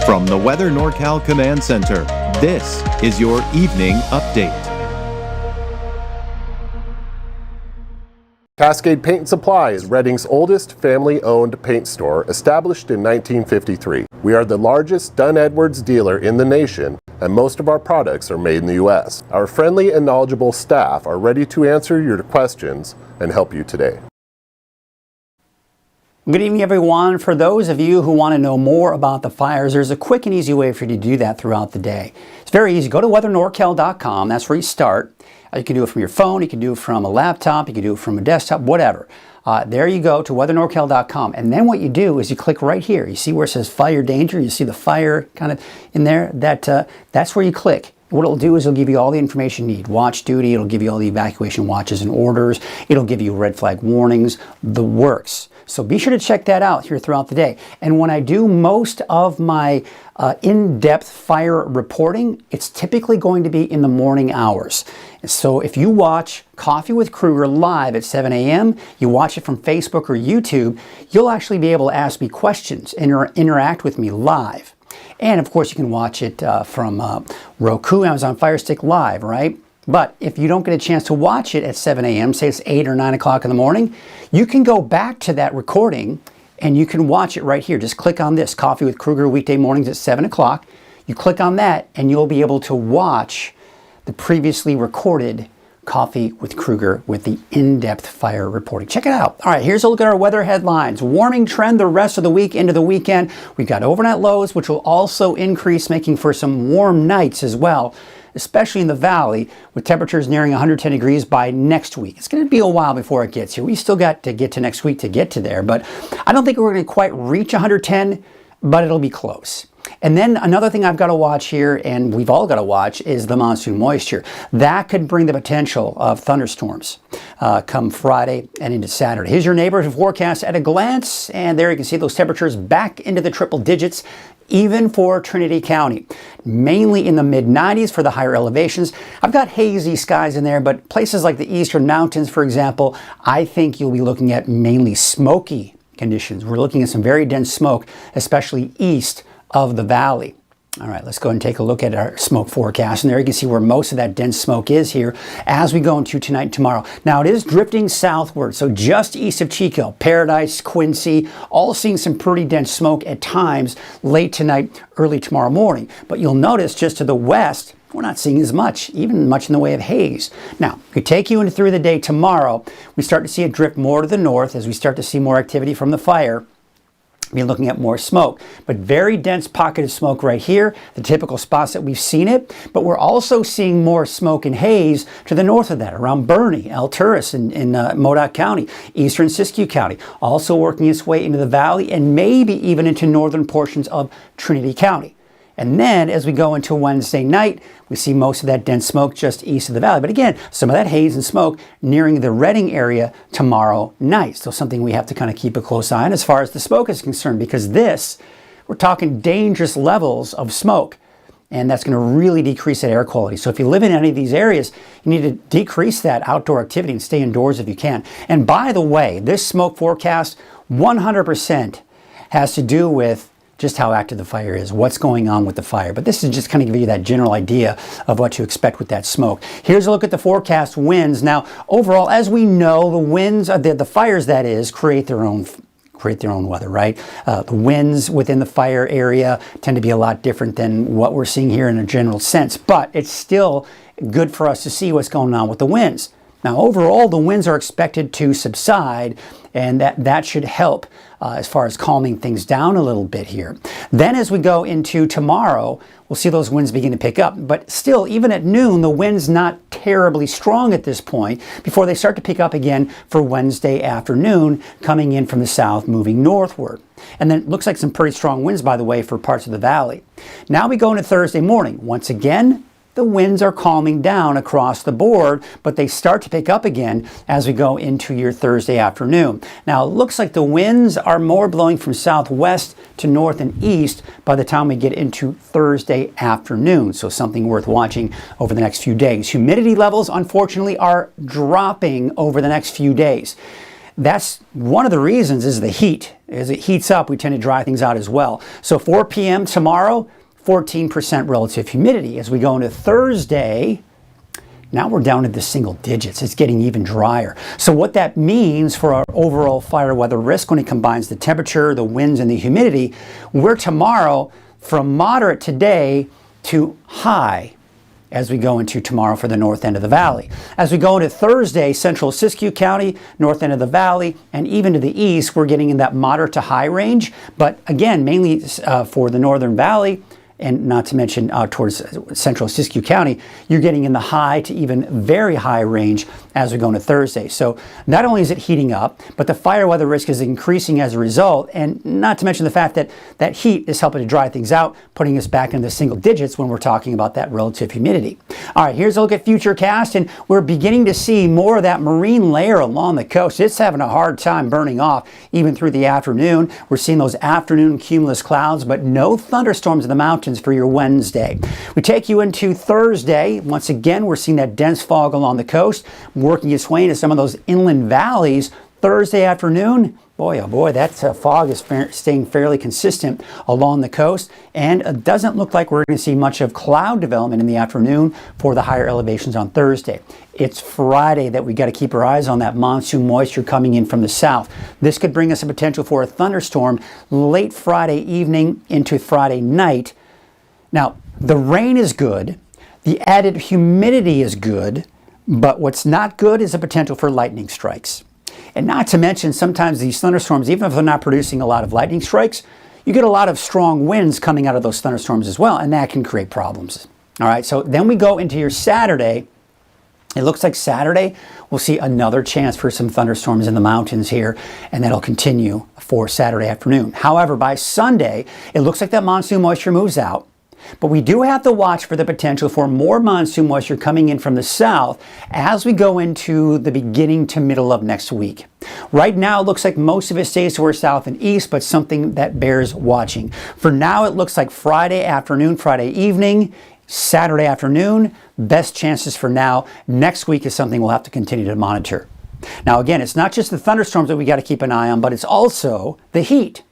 From the Weather NorCal Command Center, this is your Evening Update. Cascade Paint & Supply is Reading's oldest family-owned paint store, established in 1953. We are the largest Dunn Edwards dealer in the nation, and most of our products are made in the U.S. Our friendly and knowledgeable staff are ready to answer your questions and help you today. Good evening, everyone. For those of you who want to know more about the fires, there's a quick and easy way for you to do that throughout the day. It's very easy. Go to weathernorcal.com. That's where you start. You can do it from your phone. You can do it from a laptop. You can do it from a desktop, whatever. There you go to weathernorcal.com. And then what you do is you click right here. You see where it says fire danger? You see the fire kind of in there? That's where you click. What it'll do is it'll give you all the information you need. Watch duty. It'll give you all the evacuation watches and orders. It'll give you red flag warnings, the works. So be sure to check that out here throughout the day. And when I do most of my in-depth fire reporting, it's typically going to be in the morning hours. So if you watch Coffee with Kruger live at 7 a.m., you watch it from Facebook or YouTube, you'll actually be able to ask me questions and interact with me live. And of course, you can watch it from Roku, Amazon Fire Stick Live, right? But if you don't get a chance to watch it at 7 a.m., say it's 8 or 9 o'clock in the morning, you can go back to that recording and you can watch it right here. Just click on this, Coffee with Kruger, weekday mornings at 7 o'clock. You click on that and you'll be able to watch the previously recorded Coffee with Kruger with the in-depth fire reporting. Check it out. All right, here's a look at our weather headlines. Warming trend the rest of the week into the weekend. We've got overnight lows, which will also increase, making for some warm nights as well, especially in the valley, with temperatures nearing 110 degrees by next week. It's going to be a while before it gets here. We still got to get to next week to get to there, but I don't think we're going to quite reach 110, but it'll be close. And then another thing I've got to watch here, and we've all got to watch, is the monsoon moisture. That could bring the potential of thunderstorms come Friday and into Saturday. Here's your neighborhood forecast at a glance, and there you can see those temperatures back into the triple digits, even for Trinity County. Mainly in the mid-90s for the higher elevations. I've got hazy skies in there, but places like the eastern mountains, for example, I think you'll be looking at mainly smoky conditions. We're looking at some very dense smoke, especially east of the valley. All right, let's go and take a look at our smoke forecast. And there you can see where most of that dense smoke is here as we go into tonight and tomorrow. Now, it is drifting southward, so just east of Chico, Paradise, Quincy, all seeing some pretty dense smoke at times late tonight, early tomorrow morning. But you'll notice just to the west, we're not seeing as much, even much in the way of haze. Now, we take you into through the day tomorrow. We start to see it drift more to the north as we start to see more activity from the fire. We're looking at more smoke, but very dense pocket of smoke right here, the typical spots that we've seen it, but we're also seeing more smoke and haze to the north of that, around Bernie, Alturas in Modoc County, eastern Siskiyou County, also working its way into the valley and maybe even into northern portions of Trinity County. And then as we go into Wednesday night, we see most of that dense smoke just east of the valley. But again, some of that haze and smoke nearing the Reading area tomorrow night. So something we have to kind of keep a close eye on as far as the smoke is concerned, because we're talking dangerous levels of smoke. And that's going to really decrease that air quality. So if you live in any of these areas, you need to decrease that outdoor activity and stay indoors if you can. And by the way, this smoke forecast 100% has to do with just how active the fire is, what's going on with the fire. But this is just kind of give you that general idea of what to expect with that smoke. Here's a look at the forecast winds. Now, overall, as we know, the winds, the fires that is, create their own weather, right? The winds within the fire area tend to be a lot different than what we're seeing here in a general sense, but it's still good for us to see what's going on with the winds. Now, overall, the winds are expected to subside, and that should help as far as calming things down a little bit here. Then as we go into tomorrow, we'll see those winds begin to pick up. But still, even at noon, the wind's not terribly strong at this point before they start to pick up again for Wednesday afternoon, coming in from the south, moving northward. And then it looks like some pretty strong winds, by the way, for parts of the valley. Now we go into Thursday morning. Once again, the winds are calming down across the board, but they start to pick up again as we go into your Thursday afternoon. Now, it looks like the winds are more blowing from southwest to north and east by the time we get into Thursday afternoon, so something worth watching over the next few days. Humidity levels, unfortunately, are dropping over the next few days. That's one of the reasons is the heat. As it heats up, we tend to dry things out as well. So 4 p.m. tomorrow, 14% relative humidity. As we go into Thursday, now we're down to the single digits. It's getting even drier. So what that means for our overall fire weather risk when it combines the temperature, the winds, and the humidity, we're tomorrow from moderate today to high as we go into tomorrow for the north end of the valley. As we go into Thursday, central Siskiyou County, north end of the valley, and even to the east, we're getting in that moderate to high range. But again, mainly for the northern valley, and not to mention towards central Siskiyou County, you're getting in the high to even very high range as we go into Thursday. So not only is it heating up, but the fire weather risk is increasing as a result, and not to mention the fact that that heat is helping to dry things out, putting us back into the single digits when we're talking about that relative humidity. All right, here's a look at Futurecast, and we're beginning to see more of that marine layer along the coast. It's having a hard time burning off even through the afternoon. We're seeing those afternoon cumulus clouds, but no thunderstorms in the mountains for your Wednesday. We take you into Thursday. Once again, we're seeing that dense fog along the coast, working its way into some of those inland valleys. Thursday afternoon, boy, oh boy, that fog is staying fairly consistent along the coast, and it doesn't look like we're going to see much of cloud development in the afternoon for the higher elevations on Thursday. It's Friday that we got to keep our eyes on that monsoon moisture coming in from the south. This could bring us a potential for a thunderstorm late Friday evening into Friday night. Now, the rain is good, the added humidity is good, but what's not good is the potential for lightning strikes. And not to mention, sometimes these thunderstorms, even if they're not producing a lot of lightning strikes, you get a lot of strong winds coming out of those thunderstorms as well, and that can create problems. All right, so then we go into your Saturday. It looks like Saturday we'll see another chance for some thunderstorms in the mountains here, and that'll continue for Saturday afternoon. However, by Sunday, it looks like that monsoon moisture moves out. But we do have to watch for the potential for more monsoon moisture coming in from the south as we go into the beginning to middle of next week. Right now, it looks like most of it stays to our south and east, but something that bears watching. For now, it looks like Friday afternoon, Friday evening, Saturday afternoon, best chances for now. Next week is something we'll have to continue to monitor. Now, again, it's not just the thunderstorms that we got to keep an eye on, but it's also the heat.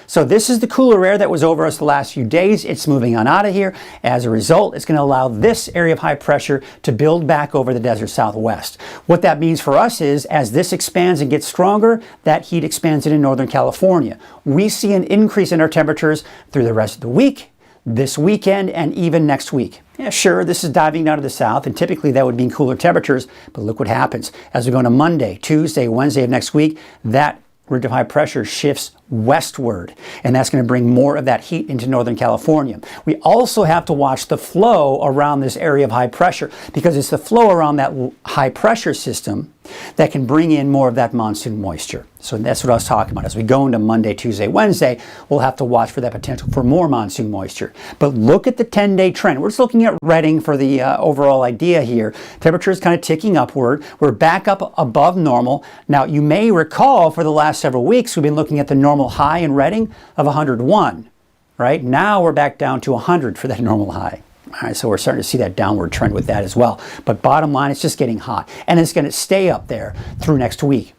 So this is the cooler air that was over us the last few days. It's moving on out of here. As a result, it's going to allow this area of high pressure to build back over the desert southwest. What that means for us is, as this expands and gets stronger, that heat expands into Northern California. We see an increase in our temperatures through the rest of the week, this weekend, and even next week. Yeah, sure, this is diving down to the south, and typically that would mean cooler temperatures, but look what happens. As we go into Monday, Tuesday, Wednesday of next week, that ridge of high pressure shifts westward, and that's going to bring more of that heat into Northern California. We also have to watch the flow around this area of high pressure, because it's the flow around that high pressure system that can bring in more of that monsoon moisture. So that's what I was talking about. As we go into Monday, Tuesday, Wednesday, we'll have to watch for that potential for more monsoon moisture. But look at the 10-day trend. We're just looking at Reading for the overall idea here. Temperature is kind of ticking upward. We're back up above normal. Now, you may recall for the last several weeks, we've been looking at the normal high in Reading of 101, right? Now we're back down to 100 for that normal high. All right, so we're starting to see that downward trend with that as well. But bottom line, it's just getting hot, and it's going to stay up there through next week.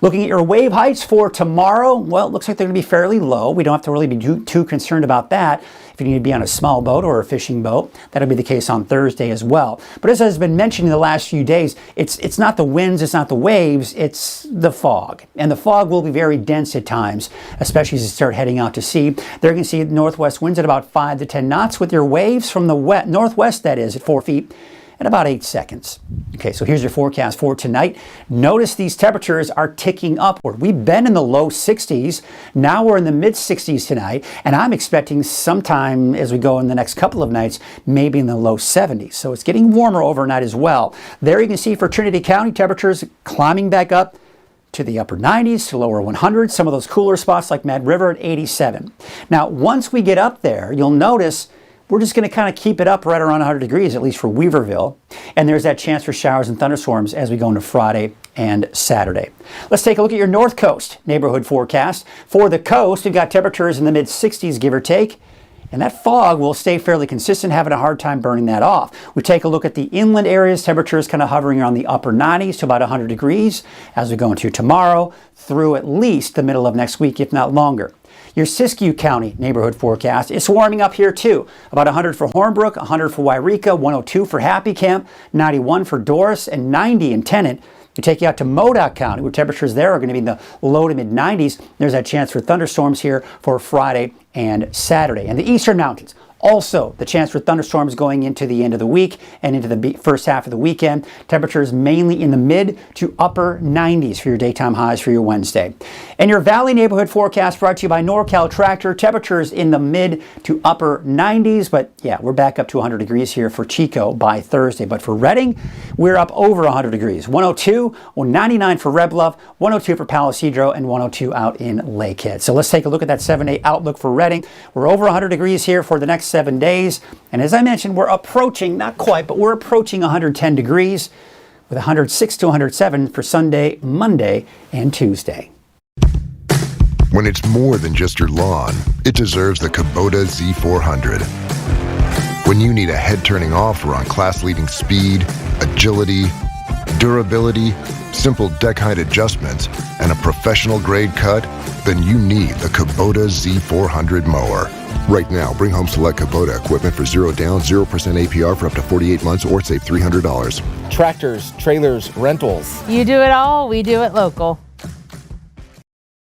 Looking at your wave heights for tomorrow, well, it looks like they're going to be fairly low. We don't have to really be too concerned about that. If you need to be on a small boat or a fishing boat, that'll be the case on Thursday as well. But as has been mentioned in the last few days, it's not the winds, it's not the waves, it's the fog. And the fog will be very dense at times, especially as you start heading out to sea. There you can see northwest winds at about 5 to 10 knots with your waves from the northwest, that is, at 4 feet. At about 8 seconds. Okay, so here's your forecast for tonight. Notice these temperatures are ticking upward. We've been in the low 60s. Now we're in the mid 60s tonight, and I'm expecting sometime as we go in the next couple of nights, maybe in the low 70s. So it's getting warmer overnight as well. There you can see for Trinity County, temperatures climbing back up to the upper 90s, to lower 100s. Some of those cooler spots like Mad River at 87. Now, once we get up there, you'll notice we're just going to kind of keep it up right around 100 degrees, at least for Weaverville. And there's that chance for showers and thunderstorms as we go into Friday and Saturday. Let's take a look at your North Coast neighborhood forecast. For the coast, we've got temperatures in the mid 60s, give or take. and that fog will stay fairly consistent, having a hard time burning that off. We take a look at the inland areas. Temperatures kind of hovering around the upper 90s to about 100 degrees as we go into tomorrow through at least the middle of next week, if not longer. Your Siskiyou County neighborhood forecast, it's warming up here too. About 100 for Hornbrook, 100 for Wairika, 102 for Happy Camp, 91 for Doris, and 90 in Tennant. You take you out to Modoc County, where temperatures there are going to be in the low to mid 90s. There's that chance for thunderstorms here for Friday and Saturday. And the Eastern Mountains, also the chance for thunderstorms going into the end of the week and into the first half of the weekend. Temperatures mainly in the mid to upper 90s for your daytime highs for your Wednesday. And your Valley neighborhood forecast brought to you by NorCal Tractor. Temperatures in the mid to upper 90s, but yeah, we're back up to 100 degrees here for Chico by Thursday. But for Redding, we're up over 100 degrees. 102, 99 for Red Bluff, 102 for Palo Cedro, and 102 out in Lakehead. So let's take a look at that 7-day outlook for Redding. We're over 100 degrees here for the next 7 days. And as I mentioned, we're approaching, not quite, but we're approaching 110 degrees with 106 to 107 for Sunday, Monday, and Tuesday. When it's more than just your lawn, it deserves the Kabota Z400. When you need a head-turning offer on class-leading speed, agility, durability, simple deck height adjustments, and a professional-grade cut, then you need the Kabota Z400 mower. Right now, bring home select Kabota equipment for 0 down, 0% APR for up to 48 months or save $300. Tractors, trailers, rentals. You do it all, we do it local.